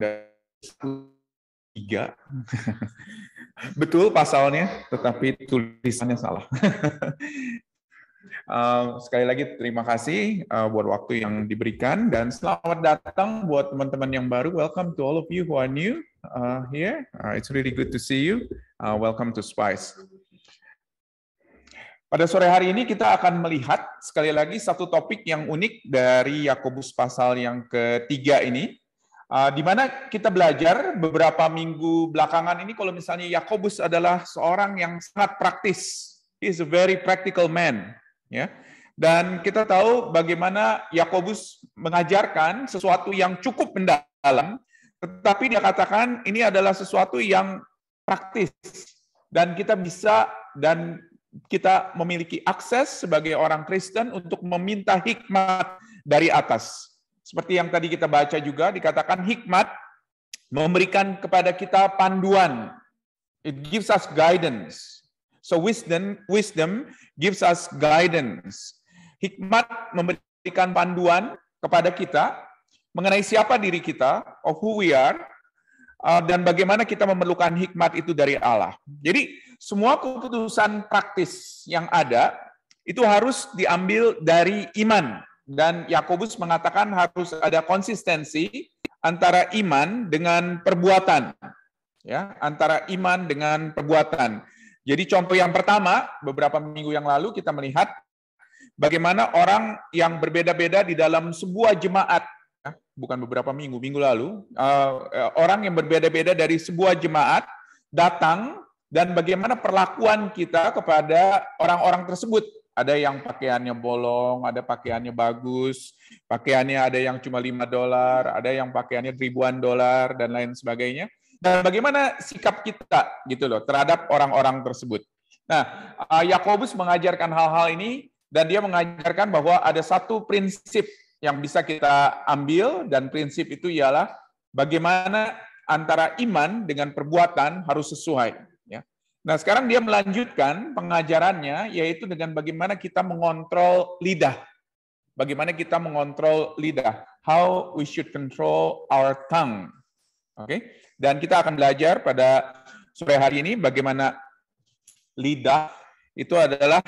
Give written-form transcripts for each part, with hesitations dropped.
3. Betul pasalnya, tetapi tulisannya salah. Sekali lagi terima kasih buat waktu yang diberikan, dan selamat datang buat teman-teman yang baru. Welcome to all of you who are new here. It's really good to see you. Welcome to Spice. Pada sore hari ini kita akan melihat sekali lagi satu topik yang unik dari Yakobus pasal yang ketiga ini, di mana kita belajar beberapa minggu belakangan ini kalau misalnya Yakobus adalah seorang yang sangat praktis. He is a very practical man. Ya. Dan kita tahu bagaimana Yakobus mengajarkan sesuatu yang cukup mendalam, tetapi dia katakan ini adalah sesuatu yang praktis. Dan kita bisa kita memiliki akses sebagai orang Kristen untuk meminta hikmat dari atas. Seperti yang tadi kita baca juga, dikatakan hikmat memberikan kepada kita panduan. It gives us guidance. So wisdom gives us guidance. Hikmat memberikan panduan kepada kita mengenai siapa diri kita, of who we are, dan bagaimana kita memerlukan hikmat itu dari Allah. Jadi semua keputusan praktis yang ada itu harus diambil dari iman, dan Yakobus mengatakan harus ada konsistensi antara iman dengan perbuatan, ya, antara iman dengan perbuatan. Jadi contoh yang pertama, beberapa minggu yang lalu kita melihat bagaimana orang yang berbeda-beda di dalam sebuah jemaat, bukan beberapa minggu lalu, orang yang berbeda-beda dari sebuah jemaat datang, dan bagaimana perlakuan kita kepada orang-orang tersebut. Ada yang pakaiannya bolong, ada pakaiannya bagus, pakaiannya ada yang cuma $5, ada yang pakaiannya ribuan dolar, dan lain sebagainya. Dan bagaimana sikap kita gitu loh terhadap orang-orang tersebut. Nah, Yakobus mengajarkan hal-hal ini, dan dia mengajarkan bahwa ada satu prinsip yang bisa kita ambil, dan prinsip itu ialah bagaimana antara iman dengan perbuatan harus sesuai. Ya. Nah, sekarang dia melanjutkan pengajarannya, yaitu dengan bagaimana kita mengontrol lidah. Bagaimana kita mengontrol lidah. How we should control our tongue. Oke? Dan kita akan belajar pada sore hari ini bagaimana lidah itu adalah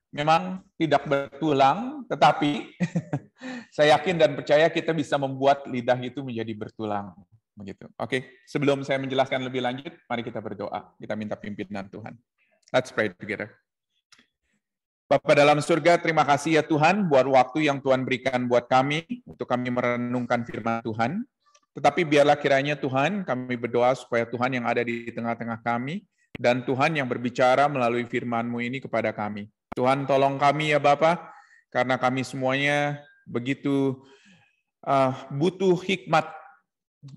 memang tidak bertulang, tetapi saya yakin dan percaya kita bisa membuat lidah itu menjadi bertulang. Begitu. Oke, sebelum saya menjelaskan lebih lanjut, mari kita berdoa. Kita minta pimpinan Tuhan. Let's pray together. Bapa dalam surga, terima kasih ya Tuhan buat waktu yang Tuhan berikan buat kami, untuk kami merenungkan firman Tuhan. Tetapi biarlah kiranya Tuhan, kami berdoa supaya Tuhan yang ada di tengah-tengah kami, dan Tuhan yang berbicara melalui firman-Mu ini kepada kami. Tuhan tolong kami ya Bapa, karena kami semuanya begitu butuh hikmat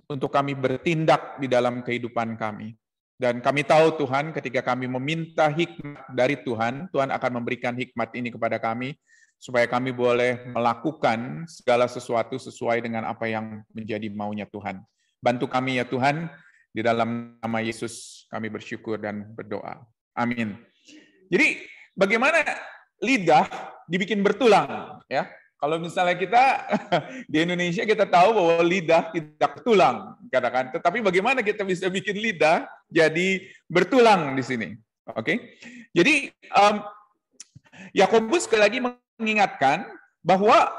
untuk kami bertindak di dalam kehidupan kami. Dan kami tahu Tuhan, ketika kami meminta hikmat dari Tuhan, Tuhan akan memberikan hikmat ini kepada kami, supaya kami boleh melakukan segala sesuatu sesuai dengan apa yang menjadi maunya Tuhan. Bantu kami ya Tuhan, di dalam nama Yesus kami bersyukur dan berdoa. Amin. Jadi bagaimana lidah dibikin bertulang, ya? Kalau misalnya kita di Indonesia kita tahu bahwa lidah tidak bertulang, katakan. Tetapi bagaimana kita bisa bikin lidah jadi bertulang di sini? Oke. Jadi Yakobus sekali lagi mengingatkan bahwa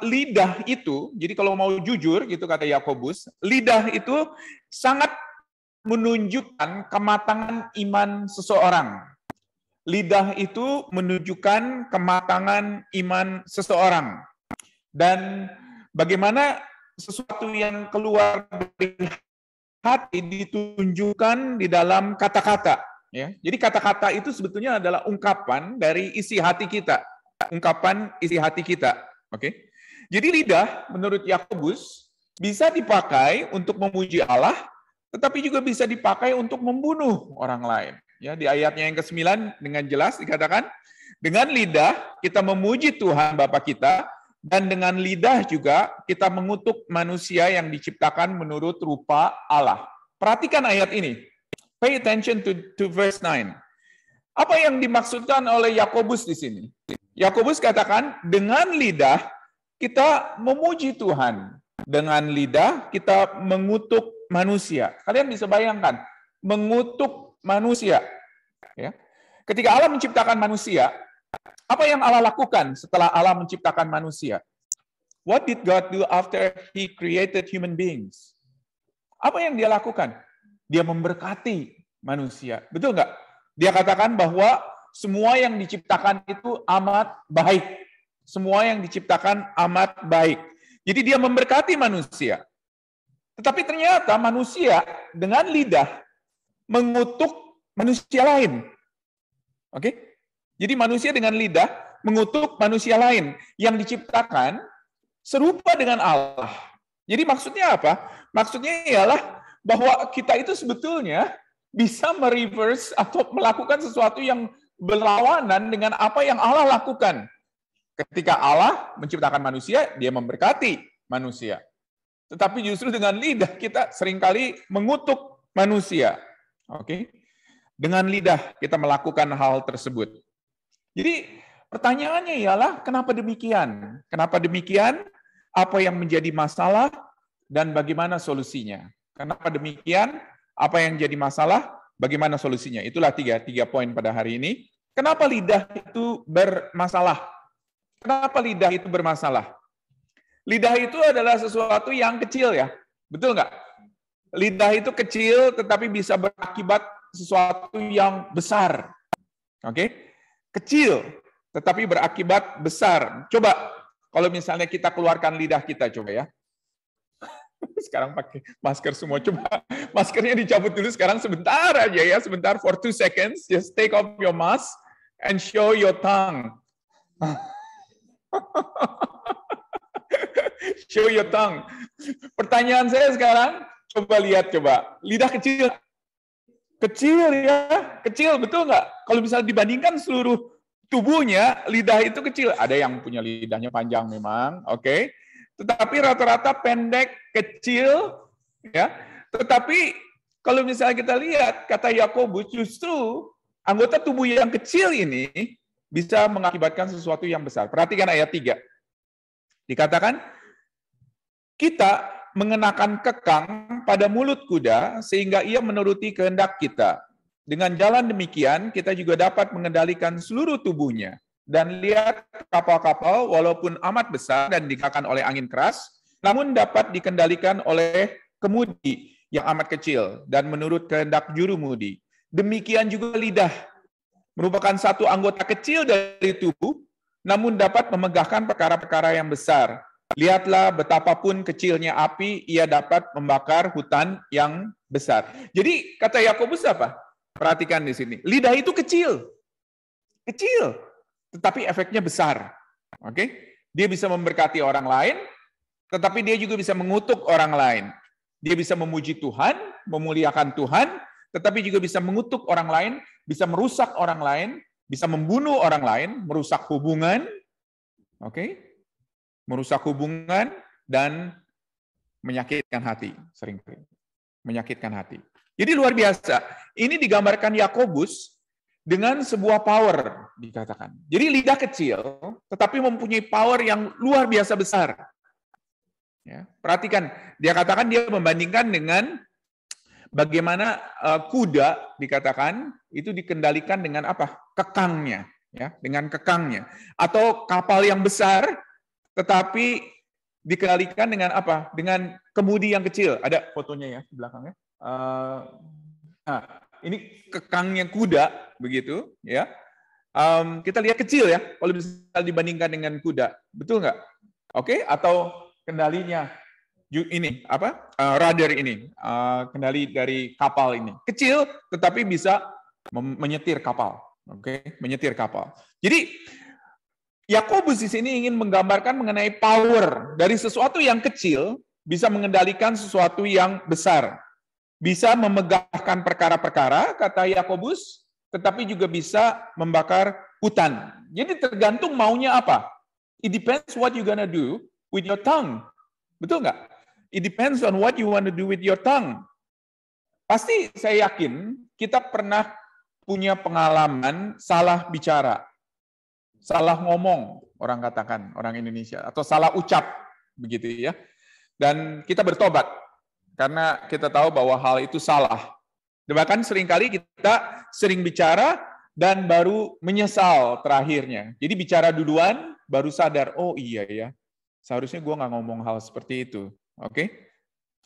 lidah itu, jadi kalau mau jujur gitu kata Yakobus, lidah itu sangat menunjukkan kematangan iman seseorang. Lidah itu menunjukkan kematangan iman seseorang. Dan bagaimana sesuatu yang keluar dari hati ditunjukkan di dalam kata-kata. Ya. Jadi kata-kata itu sebetulnya adalah ungkapan dari isi hati kita. Ungkapan isi hati kita. Oke. Jadi lidah menurut Yakobus bisa dipakai untuk memuji Allah, tetapi juga bisa dipakai untuk membunuh orang lain. Ya, di ayatnya yang ke-9 dengan jelas dikatakan, dengan lidah kita memuji Tuhan Bapa kita, dan dengan lidah juga kita mengutuk manusia yang diciptakan menurut rupa Allah. Perhatikan ayat ini. Pay attention to verse 9. Apa yang dimaksudkan oleh Yakobus di sini? Yakobus katakan, dengan lidah kita memuji Tuhan. dengan lidah kita mengutuk manusia. Kalian bisa bayangkan, mengutuk manusia. Ya. Ketika Allah menciptakan manusia, apa yang Allah lakukan setelah Allah menciptakan manusia? What did God do after He created human beings? Apa yang dia lakukan? Dia memberkati manusia. Betul nggak? Dia katakan bahwa semua yang diciptakan itu amat baik. Semua yang diciptakan amat baik. Jadi dia memberkati manusia. Tetapi ternyata manusia dengan lidah mengutuk manusia lain. Oke? Jadi manusia dengan lidah mengutuk manusia lain yang diciptakan serupa dengan Allah. Jadi maksudnya apa? Maksudnya ialah bahwa kita itu sebetulnya bisa mereverse atau melakukan sesuatu yang berlawanan dengan apa yang Allah lakukan. Ketika Allah menciptakan manusia, dia memberkati manusia. Tetapi justru dengan lidah kita seringkali mengutuk manusia. Oke? Dengan lidah kita melakukan hal tersebut. Jadi pertanyaannya ialah kenapa demikian? Kenapa demikian? Apa yang menjadi masalah dan bagaimana solusinya? Kenapa demikian? Apa yang jadi masalah? Bagaimana solusinya? Itulah tiga poin pada hari ini. Kenapa lidah itu bermasalah? Kenapa lidah itu bermasalah? Lidah itu adalah sesuatu yang kecil ya. Betul nggak? Lidah itu kecil tetapi bisa berakibat sesuatu yang besar. Oke? Kecil tetapi berakibat besar. Coba kalau misalnya kita keluarkan lidah kita, coba ya. Sekarang pakai masker semua. Coba maskernya dicabut dulu sekarang sebentar aja ya. Sebentar for 2 seconds. Just take off your mask and show your tongue. Show your tongue. Pertanyaan saya sekarang, coba lihat coba. Lidah kecil. Kecil ya. Kecil, betul nggak? Kalau misalnya dibandingkan seluruh tubuhnya, lidah itu kecil. Ada yang punya lidahnya panjang memang, oke. Tetapi rata-rata pendek, kecil, ya. Tetapi kalau misalnya kita lihat, kata Yakobus, justru anggota tubuh yang kecil ini bisa mengakibatkan sesuatu yang besar. Perhatikan ayat 3. Dikatakan, kita mengenakan kekang pada mulut kuda sehingga ia menuruti kehendak kita. Dengan jalan demikian, kita juga dapat mengendalikan seluruh tubuhnya. Dan lihat kapal-kapal walaupun amat besar dan dikatakan oleh angin keras, namun dapat dikendalikan oleh kemudi yang amat kecil dan menurut kehendak jurumudi. Demikian juga lidah, merupakan satu anggota kecil dari tubuh, namun dapat memegahkan perkara-perkara yang besar. Lihatlah betapapun kecilnya api, ia dapat membakar hutan yang besar. Jadi kata Yakobus apa? Perhatikan di sini. Lidah itu kecil. Kecil. Tetapi efeknya besar. Oke? Dia bisa memberkati orang lain, tetapi dia juga bisa mengutuk orang lain. Dia bisa memuji Tuhan, memuliakan Tuhan, tetapi juga bisa mengutuk orang lain, bisa merusak orang lain, bisa membunuh orang lain, merusak hubungan. Oke? Merusak hubungan dan menyakitkan hati seringkali. Menyakitkan hati. Jadi luar biasa. Ini digambarkan Yakobus dengan sebuah power dikatakan. Jadi lidah kecil tetapi mempunyai power yang luar biasa besar. Ya, perhatikan, dia katakan dia membandingkan dengan bagaimana kuda dikatakan itu dikendalikan dengan apa? Kekangnya, ya, dengan kekangnya. Atau kapal yang besar tetapi dikendalikan dengan apa? Dengan kemudi yang kecil. Ada fotonya ya di belakangnya. Nah, ini kekangnya kuda begitu, ya. Kita lihat kecil ya, kalau bisa dibandingkan dengan kuda, betul nggak? Oke, atau kendalinya ini apa? Rudder ini, kendali dari kapal ini kecil, tetapi bisa menyetir kapal. Oke, menyetir kapal. Jadi Yakobus di sini ingin menggambarkan mengenai power dari sesuatu yang kecil bisa mengendalikan sesuatu yang besar. Bisa memegahkan perkara-perkara, kata Yakobus, tetapi juga bisa membakar hutan. Jadi tergantung maunya apa. It depends what you gonna do with your tongue. Betul nggak? It depends on what you want to do with your tongue. Pasti saya yakin kita pernah punya pengalaman salah bicara. Salah ngomong, orang katakan, orang Indonesia. Atau salah ucap, begitu ya. Dan kita bertobat, karena kita tahu bahwa hal itu salah. Bahkan seringkali kita sering bicara dan baru menyesal terakhirnya. Jadi bicara duluan, baru sadar, oh iya ya, seharusnya gue nggak ngomong hal seperti itu. Oke?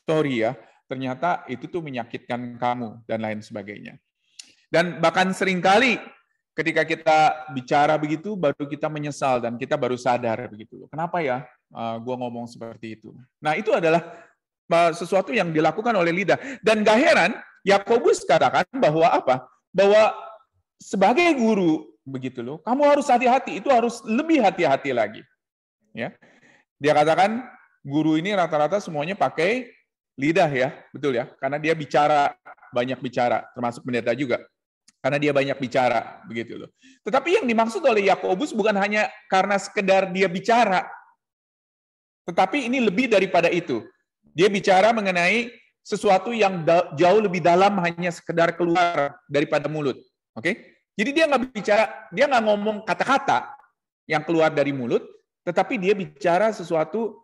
Sorry ya, ternyata itu tuh menyakitkan kamu, dan lain sebagainya. Dan bahkan seringkali ketika kita bicara begitu, baru kita menyesal dan kita baru sadar begitu. Kenapa ya gue ngomong seperti itu? Nah, itu adalah sesuatu yang dilakukan oleh lidah. Dan gak heran, Yakobus katakan bahwa apa? Bahwa sebagai guru begitu loh, kamu harus hati-hati. Itu harus lebih hati-hati lagi. Ya, dia katakan guru ini rata-rata semuanya pakai lidah ya, betul ya? Karena dia bicara, banyak bicara, termasuk pendeta juga. Karena dia banyak bicara, begitu loh. Tetapi yang dimaksud oleh Yakobus bukan hanya karena sekedar dia bicara, tetapi ini lebih daripada itu. Dia bicara mengenai sesuatu yang jauh lebih dalam, hanya sekedar keluar daripada mulut. Oke? Jadi dia nggak bicara, dia nggak ngomong kata-kata yang keluar dari mulut, tetapi dia bicara sesuatu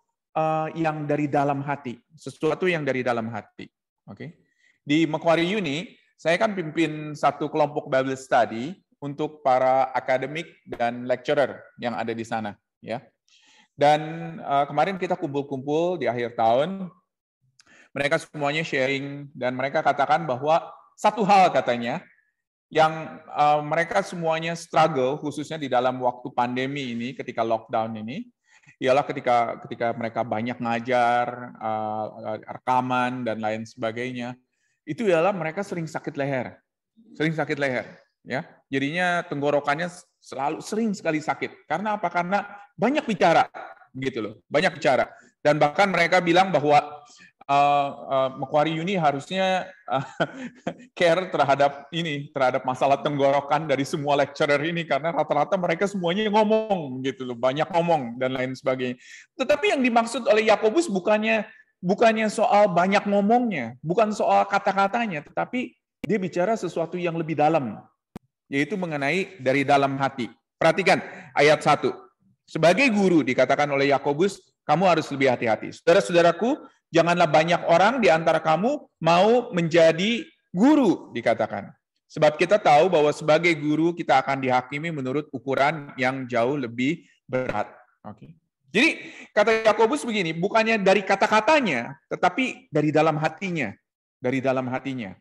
yang dari dalam hati, sesuatu yang dari dalam hati. Oke? Di Macquarie Uni, saya kan pimpin satu kelompok Bible Study untuk para akademik dan lecturer yang ada di sana, ya. Dan kemarin kita kumpul-kumpul di akhir tahun, mereka semuanya sharing dan mereka katakan bahwa satu hal katanya yang mereka semuanya struggle, khususnya di dalam waktu pandemi ini, ketika lockdown ini, ialah ketika mereka banyak ngajar, rekaman dan lain sebagainya. Itu ialah mereka sering sakit leher, ya. Jadinya tenggorokannya sering sekali sakit. Karena apa? Karena banyak bicara, gitu loh, banyak bicara. Dan bahkan mereka bilang bahwa Macquarie Uni harusnya care terhadap masalah tenggorokan dari semua lecturer ini, karena rata-rata mereka semuanya ngomong, gitu loh, banyak ngomong dan lain sebagainya. Tetapi yang dimaksud oleh Yakobus bukannya soal banyak ngomongnya, bukan soal kata-katanya, tetapi dia bicara sesuatu yang lebih dalam, yaitu mengenai dari dalam hati. Perhatikan ayat 1. Sebagai guru dikatakan oleh Yakobus, kamu harus lebih hati-hati. Saudara-saudaraku, janganlah banyak orang di antara kamu mau menjadi guru, dikatakan. Sebab kita tahu bahwa sebagai guru kita akan dihakimi menurut ukuran yang jauh lebih berat. Oke. Jadi kata Yakobus begini, bukannya dari kata-katanya, tetapi dari dalam hatinya. Dari dalam hatinya.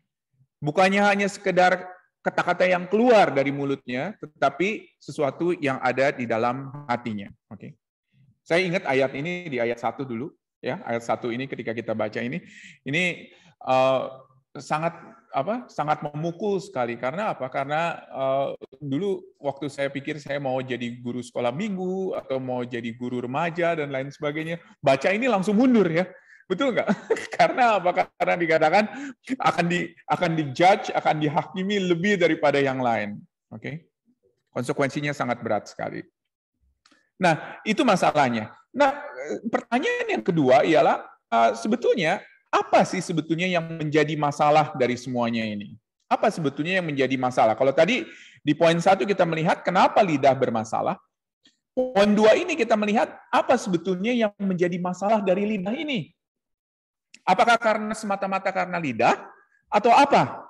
Bukannya hanya sekedar kata-kata yang keluar dari mulutnya, tetapi sesuatu yang ada di dalam hatinya. Oke. Saya ingat ayat ini di ayat 1 dulu. Ya, ayat 1 ini ketika kita baca ini sangat memukul sekali. Karena apa? Karena dulu waktu saya pikir saya mau jadi guru sekolah minggu atau mau jadi guru remaja dan lain sebagainya, baca ini langsung mundur ya. Betul nggak? Karena apa? Karena dikatakan akan dijudge, akan dihakimi lebih daripada yang lain. Oke? Konsekuensinya sangat berat sekali. Nah, itu masalahnya. Nah, pertanyaan yang kedua ialah sebetulnya apa sih sebetulnya yang menjadi masalah dari semuanya ini? Apa sebetulnya yang menjadi masalah? Kalau tadi di poin 1 kita melihat kenapa lidah bermasalah. Poin 2 ini kita melihat apa sebetulnya yang menjadi masalah dari lidah ini. Apakah karena semata-mata karena lidah atau apa?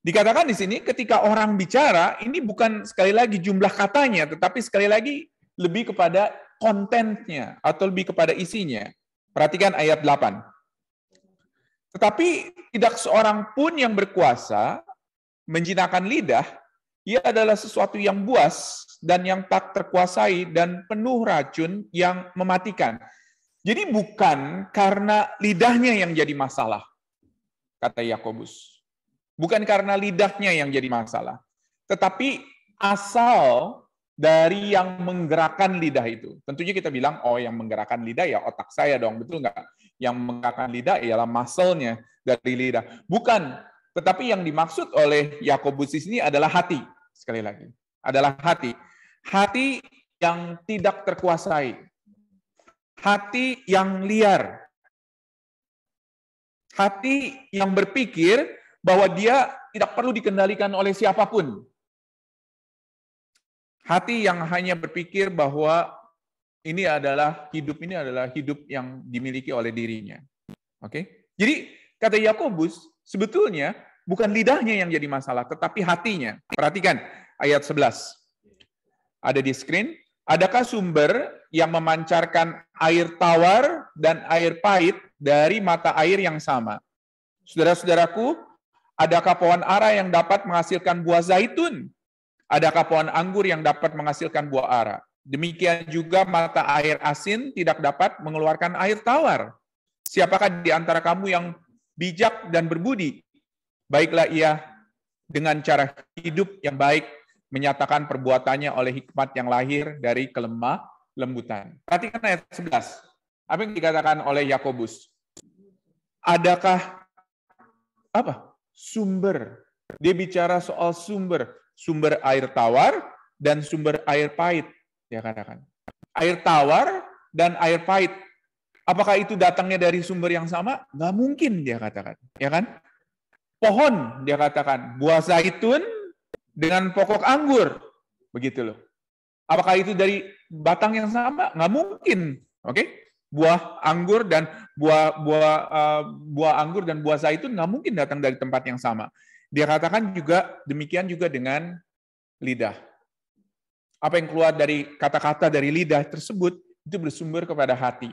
Dikatakan di sini ketika orang bicara, ini bukan sekali lagi jumlah katanya, tetapi sekali lagi lebih kepada kontennya atau lebih kepada isinya. Perhatikan ayat 8. Tetapi tidak seorang pun yang berkuasa menjinakkan lidah, ia adalah sesuatu yang buas dan yang tak terkuasai dan penuh racun yang mematikan. Jadi bukan karena lidahnya yang jadi masalah, kata Yakobus. Bukan karena lidahnya yang jadi masalah, tetapi asal dari yang menggerakkan lidah itu. Tentunya kita bilang, oh yang menggerakkan lidah ya otak saya dong, betul nggak? Yang menggerakkan lidah ialah muscle-nya dari lidah. Bukan, tetapi yang dimaksud oleh Yakobus di sini adalah hati. Sekali lagi, adalah hati. Hati yang tidak terkuasai. Hati yang liar. Hati yang berpikir bahwa dia tidak perlu dikendalikan oleh siapapun. Hati yang hanya berpikir bahwa ini adalah hidup yang dimiliki oleh dirinya. Oke? Jadi kata Yakobus, sebetulnya bukan lidahnya yang jadi masalah, tetapi hatinya. Perhatikan ayat 11. Ada di screen. Adakah sumber yang memancarkan air tawar dan air pahit dari mata air yang sama? Saudara-saudaraku, adakah pohon ara yang dapat menghasilkan buah zaitun? Adakah pohon anggur yang dapat menghasilkan buah ara? Demikian juga mata air asin tidak dapat mengeluarkan air tawar. Siapakah di antara kamu yang bijak dan berbudi? Baiklah ia dengan cara hidup yang baik menyatakan perbuatannya oleh hikmat yang lahir dari kelemah lembutan. Perhatikan ayat 11. Apa yang dikatakan oleh Yakobus? Adakah sumber? Dia bicara soal sumber air tawar dan sumber air pahit. Dia katakan air tawar dan air pahit. Apakah itu datangnya dari sumber yang sama? Nggak mungkin, dia katakan, ya kan? Pohon, dia katakan, buah zaitun dengan pokok anggur, begitu loh. Apakah itu dari batang yang sama? Nggak mungkin, oke? Buah anggur dan buah anggur dan buah zaitun nggak mungkin datang dari tempat yang sama. Dia katakan juga demikian juga dengan lidah. Apa yang keluar dari kata-kata dari lidah tersebut itu bersumber kepada hati.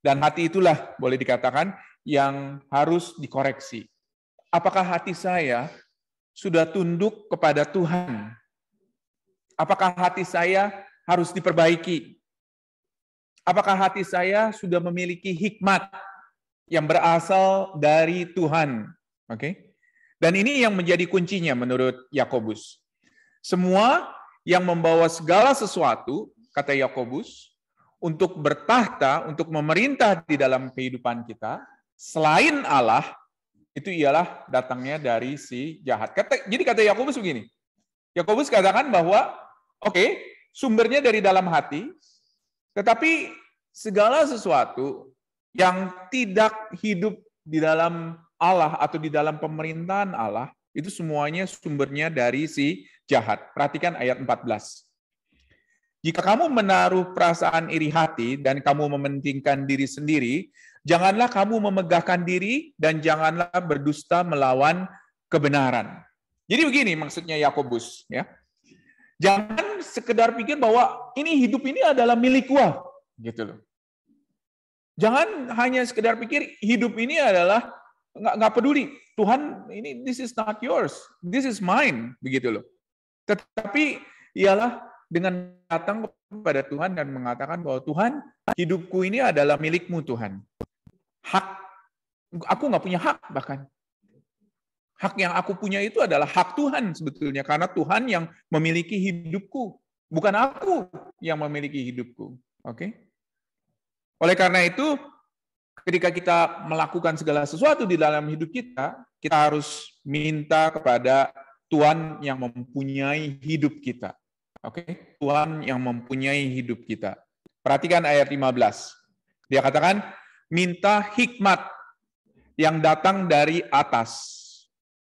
Dan hati itulah boleh dikatakan yang harus dikoreksi. Apakah hati saya sudah tunduk kepada Tuhan? Apakah hati saya harus diperbaiki? Apakah hati saya sudah memiliki hikmat yang berasal dari Tuhan? Oke. Dan ini yang menjadi kuncinya menurut Yakobus. Semua yang membawa segala sesuatu, kata Yakobus, untuk bertahta, untuk memerintah di dalam kehidupan kita, selain Allah, itu ialah datangnya dari si jahat. Jadi kata Yakobus begini, Yakobus katakan bahwa, oke, sumbernya dari dalam hati, tetapi segala sesuatu yang tidak hidup di dalam Allah atau di dalam pemerintahan Allah, itu semuanya sumbernya dari si jahat. Perhatikan ayat 14. Jika kamu menaruh perasaan iri hati dan kamu mementingkan diri sendiri, janganlah kamu memegahkan diri dan janganlah berdusta melawan kebenaran. Jadi begini maksudnya Yakobus, ya. Jangan sekedar pikir bahwa hidup ini adalah milik gua, gitu loh. Jangan hanya sekedar pikir hidup ini adalah nggak peduli Tuhan, ini this is not yours, this is mine, begitu loh. Tetapi ialah dengan datang kepada Tuhan dan mengatakan bahwa Tuhan, hidupku ini adalah milik-Mu Tuhan. Hak, aku nggak punya hak bahkan. Hak yang aku punya itu adalah hak Tuhan sebetulnya, karena Tuhan yang memiliki hidupku, bukan aku yang memiliki hidupku. Oke? Oleh karena itu, ketika kita melakukan segala sesuatu di dalam hidup kita, kita harus minta kepada Tuhan yang mempunyai hidup kita. Oke, Tuhan yang mempunyai hidup kita. Perhatikan ayat 15. Dia katakan, minta hikmat yang datang dari atas.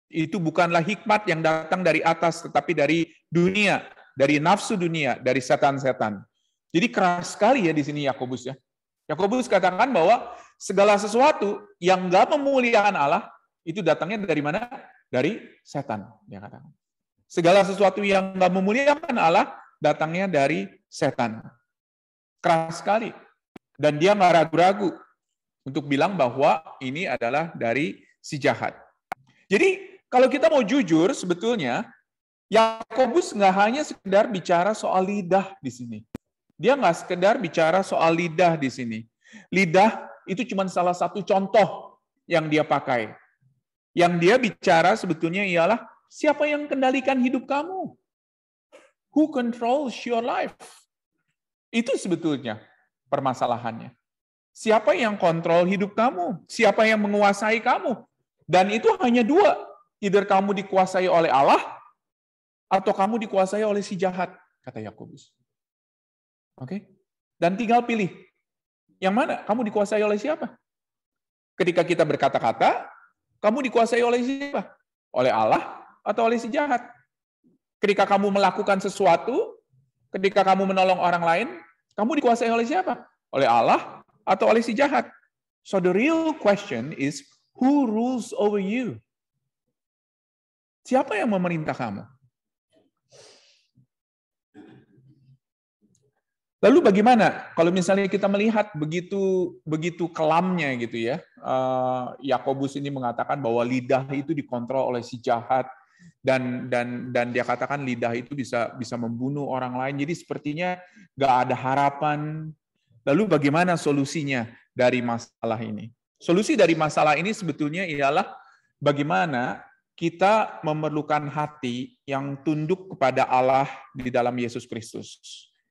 Itu bukanlah hikmat yang datang dari atas, tetapi dari dunia, dari nafsu dunia, dari setan-setan. Jadi keras sekali ya di sini Yakobus ya. Yakobus katakan bahwa segala sesuatu yang nggak memuliakan Allah, itu datangnya dari mana? Dari setan, dia katakan. Segala sesuatu yang nggak memuliakan Allah, datangnya dari setan. Keras sekali. Dan dia nggak ragu-ragu untuk bilang bahwa ini adalah dari si jahat. Jadi, kalau kita mau jujur, sebetulnya, Yakobus nggak hanya sekedar bicara soal lidah di sini. Dia nggak sekedar bicara soal lidah di sini. Lidah itu cuma salah satu contoh yang dia pakai. Yang dia bicara sebetulnya ialah, siapa yang kendalikan hidup kamu? Who controls your life? Itu sebetulnya permasalahannya. Siapa yang kontrol hidup kamu? Siapa yang menguasai kamu? Dan itu hanya dua. Either kamu dikuasai oleh Allah, atau kamu dikuasai oleh si jahat, kata Yakobus. Oke? Dan tinggal pilih. Yang mana? Kamu dikuasai oleh siapa? Ketika kita berkata-kata, kamu dikuasai oleh siapa? Oleh Allah atau oleh si jahat? Ketika kamu melakukan sesuatu, ketika kamu menolong orang lain, Kamu dikuasai oleh siapa? Oleh Allah atau oleh si jahat? So the real question is, who rules over you? Siapa yang memerintah kamu? Lalu bagaimana kalau misalnya kita melihat begitu kelamnya gitu ya? Yakobus ini mengatakan bahwa lidah itu dikontrol oleh si jahat, dan dia katakan lidah itu bisa membunuh orang lain. Jadi sepertinya nggak ada harapan. Lalu bagaimana solusinya dari masalah ini? Solusi dari masalah ini sebetulnya ialah bagaimana kita memerlukan hati yang tunduk kepada Allah di dalam Yesus Kristus.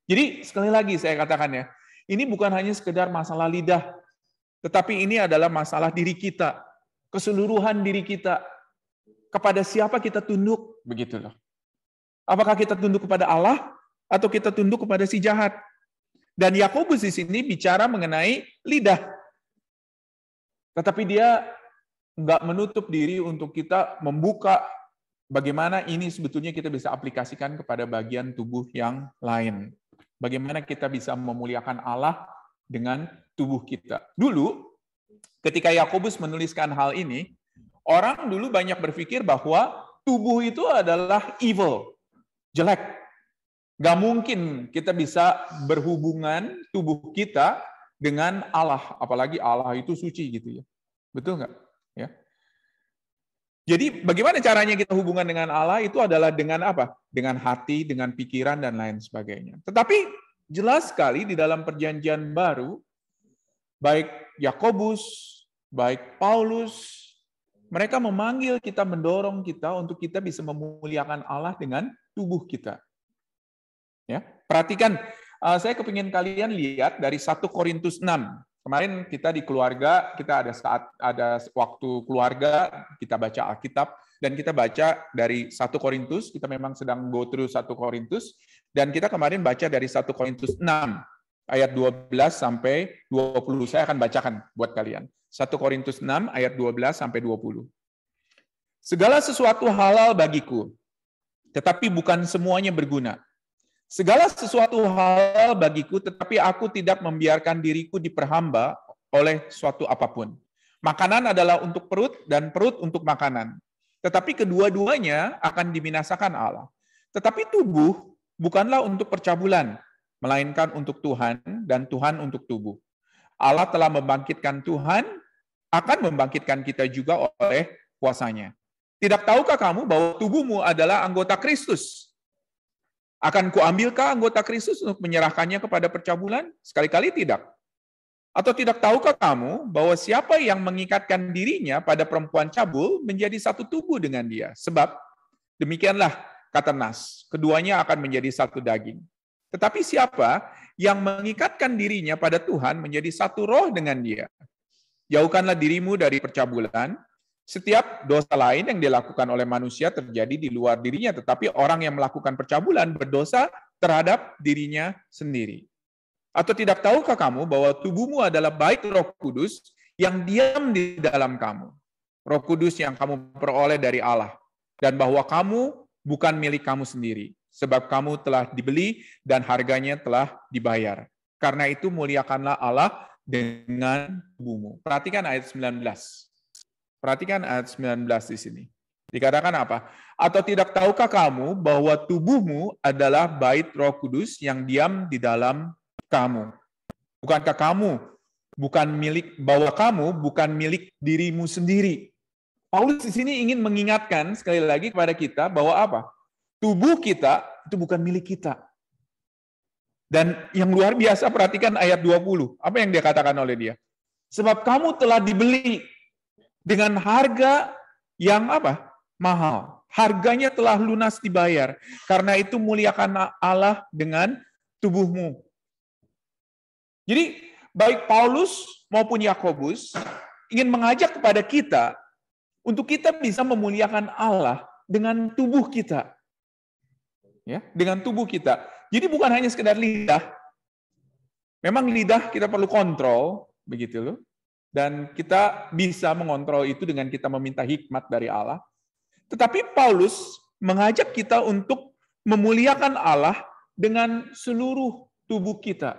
Jadi sekali lagi saya katakan ya, ini bukan hanya sekedar masalah lidah, tetapi ini adalah masalah diri kita, keseluruhan diri kita. Kepada siapa kita tunduk, begitu loh. Apakah kita tunduk kepada Allah atau kita tunduk kepada si jahat? Dan Yakobus di sini bicara mengenai lidah. Tetapi dia nggak menutup diri untuk kita membuka bagaimana ini sebetulnya kita bisa aplikasikan kepada bagian tubuh yang lain. Bagaimana kita bisa memuliakan Allah dengan tubuh kita. Dulu, ketika Yakobus menuliskan hal ini, orang dulu banyak berpikir bahwa tubuh itu adalah evil, jelek. Nggak mungkin kita bisa berhubungan tubuh kita dengan Allah, apalagi Allah itu suci gitu ya. Betul nggak? Ya. Jadi bagaimana caranya kita hubungan dengan Allah itu adalah dengan apa? Dengan hati, dengan pikiran, dan lain sebagainya. Tetapi jelas sekali di dalam perjanjian baru, baik Yakobus, baik Paulus, mereka memanggil kita, mendorong kita untuk kita bisa memuliakan Allah dengan tubuh kita. Ya, perhatikan, saya kepingin kalian lihat dari 1 Korintus 6. Kemarin kita di keluarga, kita ada waktu keluarga, kita baca Alkitab, dan kita baca dari 1 Korintus, kita memang sedang go through 1 Korintus, dan kita kemarin baca dari 1 Korintus 6, ayat 12 sampai 20. Saya akan bacakan buat kalian. 1 Korintus 6, ayat 12 sampai 20. Segala sesuatu halal bagiku, tetapi bukan semuanya berguna. Segala sesuatu halal bagiku, tetapi aku tidak membiarkan diriku diperhamba oleh suatu apapun. Makanan adalah untuk perut, dan perut untuk makanan. Tetapi kedua-duanya akan dibinasakan Allah. Tetapi tubuh bukanlah untuk percabulan, melainkan untuk Tuhan, dan Tuhan untuk tubuh. Allah telah membangkitkan Tuhan, akan membangkitkan kita juga oleh kuasanya. Tidak tahukah kamu bahwa tubuhmu adalah anggota Kristus? Akan kuambilkah anggota Kristus untuk menyerahkannya kepada percabulan? Sekali-kali tidak. Atau tidak tahukah kamu bahwa siapa yang mengikatkan dirinya pada perempuan cabul menjadi satu tubuh dengan dia? Sebab demikianlah kata Nas, keduanya akan menjadi satu daging. Tetapi siapa yang mengikatkan dirinya pada Tuhan menjadi satu roh dengan dia? Jauhkanlah dirimu dari percabulan. Setiap dosa lain yang dilakukan oleh manusia terjadi di luar dirinya, tetapi orang yang melakukan percabulan berdosa terhadap dirinya sendiri. Atau tidak tahukah kamu bahwa tubuhmu adalah bait Roh Kudus yang diam di dalam kamu? Roh Kudus yang kamu peroleh dari Allah, dan bahwa kamu bukan milik kamu sendiri, sebab kamu telah dibeli dan harganya telah dibayar. Karena itu muliakanlah Allah dengan tubuhmu. Perhatikan ayat 19. Perhatikan ayat 19 di sini. Dikatakan apa? Atau tidak tahukah kamu bahwa tubuhmu adalah bait Roh Kudus yang diam di dalam kamu? Bukankah kamu bahwa kamu bukan milik dirimu sendiri? Paulus di sini ingin mengingatkan sekali lagi kepada kita bahwa apa? Tubuh kita itu bukan milik kita. Dan yang luar biasa, perhatikan ayat 20. Apa yang dia katakan oleh dia? Sebab kamu telah dibeli dengan harga yang apa? Mahal. Harganya telah lunas dibayar. Karena itu muliakan Allah dengan tubuhmu. Jadi baik Paulus maupun Yakobus ingin mengajak kepada kita untuk kita bisa memuliakan Allah dengan tubuh kita. Ya, dengan tubuh kita. Jadi bukan hanya sekedar lidah. Memang lidah kita perlu kontrol, begitu loh. Dan kita bisa mengontrol itu dengan kita meminta hikmat dari Allah. Tetapi Paulus mengajak kita untuk memuliakan Allah dengan seluruh tubuh kita.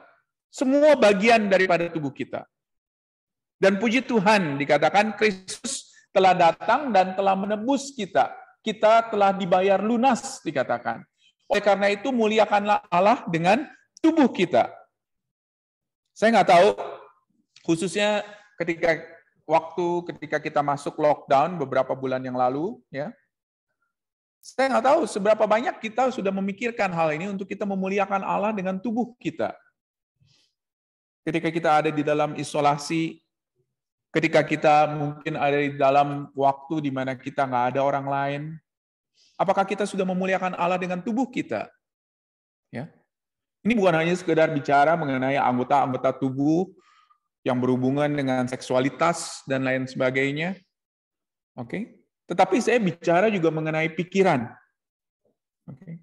Semua bagian daripada tubuh kita. Dan puji Tuhan, dikatakan Kristus telah datang dan telah menebus kita. Kita telah dibayar lunas, dikatakan. Oleh karena itu, muliakanlah Allah dengan tubuh kita. Saya nggak tahu, khususnya ketika kita masuk lockdown beberapa bulan yang lalu, ya. Saya nggak tahu seberapa banyak kita sudah memikirkan hal ini untuk kita memuliakan Allah dengan tubuh kita. Ketika kita ada di dalam isolasi, ketika kita mungkin ada di dalam waktu di mana kita nggak ada orang lain, apakah kita sudah memuliakan Allah dengan tubuh kita? Ya. Ini bukan hanya sekedar bicara mengenai anggota-anggota tubuh yang berhubungan dengan seksualitas dan lain sebagainya. Oke. Tetapi saya bicara juga mengenai pikiran. Oke.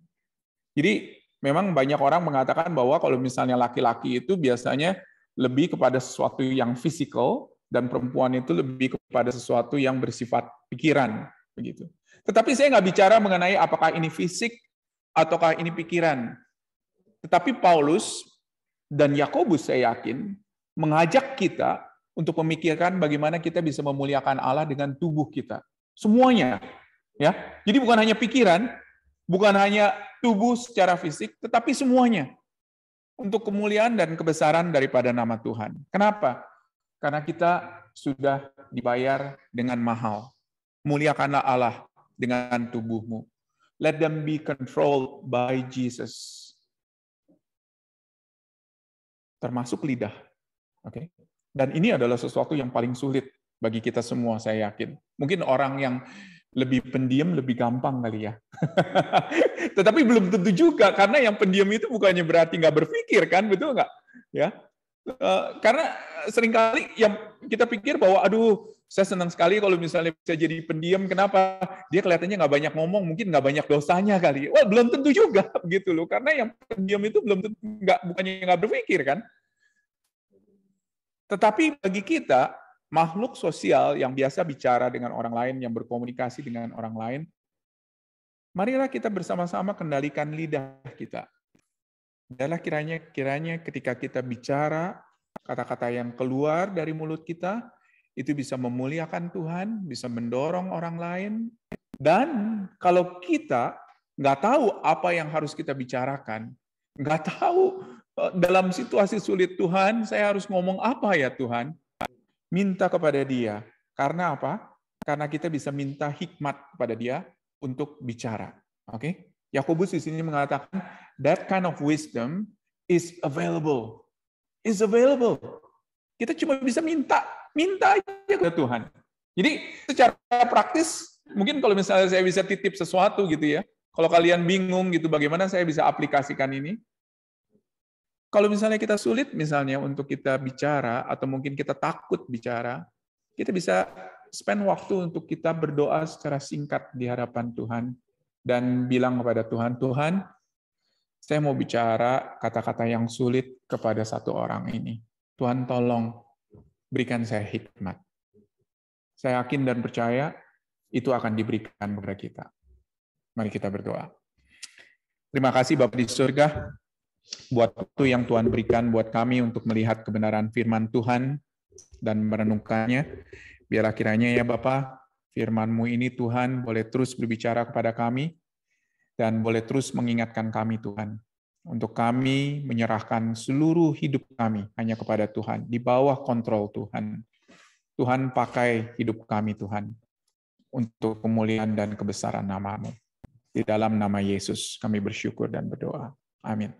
Jadi memang banyak orang mengatakan bahwa kalau misalnya laki-laki itu biasanya lebih kepada sesuatu yang fisikal dan perempuan itu lebih kepada sesuatu yang bersifat pikiran, begitu. Tetapi saya nggak bicara mengenai apakah ini fisik ataukah ini pikiran. Tetapi Paulus dan Yakobus saya yakin mengajak kita untuk memikirkan bagaimana kita bisa memuliakan Allah dengan tubuh kita. Semuanya, ya. Jadi bukan hanya pikiran, bukan hanya tubuh secara fisik, tetapi semuanya untuk kemuliaan dan kebesaran daripada nama Tuhan. Kenapa? Karena kita sudah dibayar dengan mahal. Muliakanlah Allah dengan tubuhmu. Let them be controlled by Jesus. Termasuk lidah. Oke. Dan ini adalah sesuatu yang paling sulit bagi kita semua, saya yakin. Mungkin orang yang lebih pendiam lebih gampang kali ya. Tetapi belum tentu juga, karena yang pendiam itu bukannya berarti nggak berpikir, kan? Betul nggak? Ya. Karena seringkali yang kita pikir bahwa, aduh, saya senang sekali kalau misalnya bisa jadi pendiam. Kenapa? Dia kelihatannya nggak banyak ngomong, mungkin nggak banyak dosanya kali. Wah, belum tentu juga, gitu loh. Karena yang pendiam itu belum tentu, bukannya nggak berpikir, kan? Tetapi bagi kita, makhluk sosial yang biasa bicara dengan orang lain, yang berkomunikasi dengan orang lain, marilah kita bersama-sama kendalikan lidah kita. Adalah kiranya ketika kita bicara, kata-kata yang keluar dari mulut kita, itu bisa memuliakan Tuhan, bisa mendorong orang lain, dan kalau kita nggak tahu apa yang harus kita bicarakan, nggak tahu dalam situasi sulit Tuhan, saya harus ngomong apa ya Tuhan? Minta kepada Dia. Karena apa? Karena kita bisa minta hikmat kepada Dia untuk bicara. Oke? Yakobus di sini mengatakan that kind of wisdom is available. Is available. Kita cuma bisa minta aja ke Tuhan. Jadi secara praktis, mungkin kalau misalnya saya bisa titip sesuatu gitu ya, kalau kalian bingung gitu bagaimana saya bisa aplikasikan ini, kalau misalnya kita sulit misalnya untuk kita bicara, atau mungkin kita takut bicara, kita bisa spend waktu untuk kita berdoa secara singkat di hadapan Tuhan, dan bilang kepada Tuhan, Tuhan, saya mau bicara kata-kata yang sulit kepada satu orang ini. Tuhan tolong berikan saya hikmat. Saya yakin dan percaya itu akan diberikan kepada kita. Mari kita berdoa. Terima kasih Bapa di surga, buat waktu yang Tuhan berikan buat kami untuk melihat kebenaran firman Tuhan dan merenungkannya. Biarlah kiranya ya Bapa, firman-Mu ini Tuhan boleh terus berbicara kepada kami dan boleh terus mengingatkan kami Tuhan. Untuk kami menyerahkan seluruh hidup kami hanya kepada Tuhan, di bawah kontrol Tuhan. Tuhan pakai hidup kami Tuhan untuk kemuliaan dan kebesaran nama-Mu. Di dalam nama Yesus kami bersyukur dan berdoa. Amin.